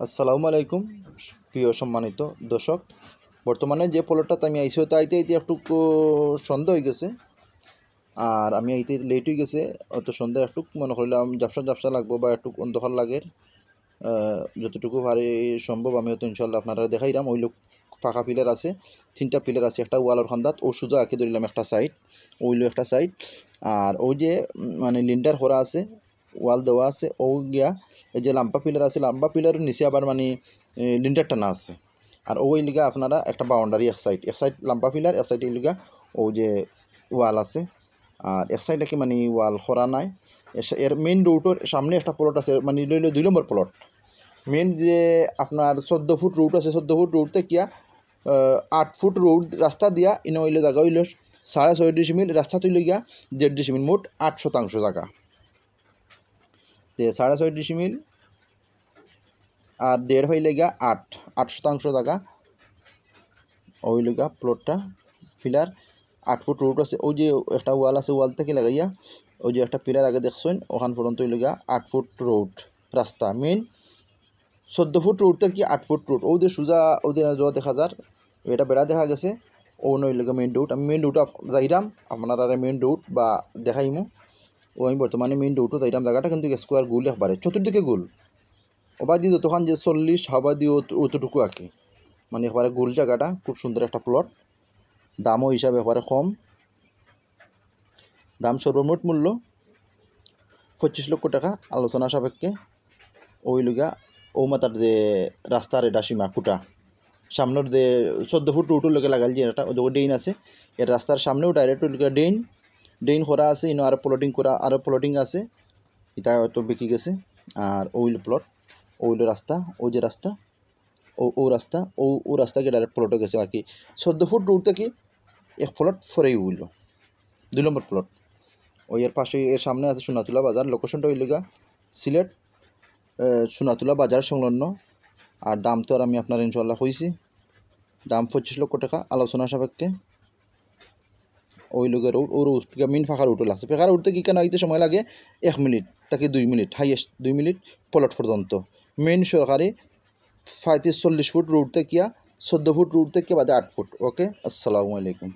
আসসালামু আলাইকুম প্রিয় সম্মানিত দর্শক। বর্তমানে যে প্লটটাতে আমি আইসি হতে আইতে আইতে একটু সন্ধ্যা হয়ে গেছে, আর আমি আইতে লেট হয়ে গেছে। অত সন্ধ্যা একটু মনে করলাম ঝাপসা লাগবো বা একটু অন্ধকার লাগে। যতটুকু পারি সম্ভব আমি হয়তো ইনশাল্লাহ আপনারা দেখাইলাম। ওই লোক ফাঁকা পিলার আছে, 3টা পিলার আছে একটা ওয়ালের খান্দাত, ও সোজা আঁকে ধরিলাম একটা সাইড, ওইলো একটা সাইড। আর ওই যে মানে লিন্ডার করা আছে, ওয়াল দেওয়া আছে, ও গিয়া এই যে লাম্বা পিলার আছে, লাম্বা পিলারের নিচে আবার মানে লিন্ডার টানা আছে। আর ওই লিগা আপনারা একটা বাউন্ডারি এক সাইড লাম্বা পিলার, এক সাইড লিগা ও যে ওয়াল আছে। আর এক সাইডে কি মানে ওয়াল করা নাই। এর মেইন রুটের সামনে একটা প্লট আছে, মানে লইল 2 নম্বর প্লট। মেন যে আপনার 14 ফুট রুট আছে, 14 ফুট রুট থেকে 8 ফুট রোড রাস্তা দিয়া ইনো হইলে জায়গা হইল 6.5 ডিসিমিল, রাস্তা তৈল গিয়া 1.5 ডিসিমিল, মোট 8% জায়গা। তো 6.5 ডিসিমিল আর 1.5 হইলে গিয়া 8% জায়গা ওই লগা প্লটটা। পিলার 8 ফুট রোড আছে, ওই যে একটা ওয়াল আছে, ওয়াল থেকে লাগাইয়া ওই যে একটা পিলার আগে দেখছেন, ওখান পর্যন্ত হইল গিয়া 8 ফুট রোড রাস্তা। মেন 14 ফুট রোড থেকে 8 ফুট রোড, ওদের সোজা ওদের যাওয়া দেখা যার এটা বেড়া দেখা গেছে। ও নইলে মেইন রোড, আমি মেইন রোড যাইরাম আপনারা মেইন রোড বা দেখাইমু। ও আমি বর্তমানে মেইন রোডও যাইরাম। জায়গাটা কিন্তু স্কোয়ার গোল একবারে চতুর্দিকে গোল, ওবার দিয়ে যতক্ষণ যে 40 হবা দিয়ে অতটুকু আঁকে, মানে একবারে গোল জায়গাটা। খুব সুন্দর একটা প্লট, দামও হিসাবে একবারে কম। দাম সর্বমোট মূল্য 25 লক্ষ টাকা, আলোচনা সাপেক্ষে। ওই লগা ও মাতার যে রাস্তার এটা সীমা খুঁটা সামনের যে 14 ফুট রুটের লোকে লাগাল যে এটা ওই ডেইন আছে, এর রাস্তার সামনেও ডাইরেক্ট ওই লোকে ডেইন করা আছে। ইনো আরও প্লটিং করা, আরও প্লটিং আছে, এটা হয়তো বিকি গেছে। আর ওইল প্লট, ওইল রাস্তা, ওই যে রাস্তা, ও রাস্তা, ও রাস্তাকে ডাইরেক্ট প্লটও গেছে আর কি। 14 ফুট রুট থেকে এক প্লট ফরেই উইল 2 নম্বর প্লট। ওই এর পাশে এর সামনে আছে সোনাতুলা বাজার। লোকেশনটা ওই লগা সিলেট সোনাতুলা বাজার সংলগ্ন। আর দাম তো আর আমি আপনার ইনশাল্লাহ কইছি, দাম 25 লক্ষ টাকা, আলোচনা সাপেক্ষে। ওই লোকের রোড, ও রোড মেইন ফাঁকা রুটও লাগছে। ফাঁকা রুটতে কি কেন আইতে সময় লাগে 1 মিনিট তাকে 2 মিনিট, হাইয়েস্ট 2 মিনিট প্লট পর্যন্ত। মেইন সরকারি 35-40 ফুট রুট থেকে 14 ফুট রুট থেকে বাদে 8 ফুট। ওকে, আসসালামু আলাইকুম।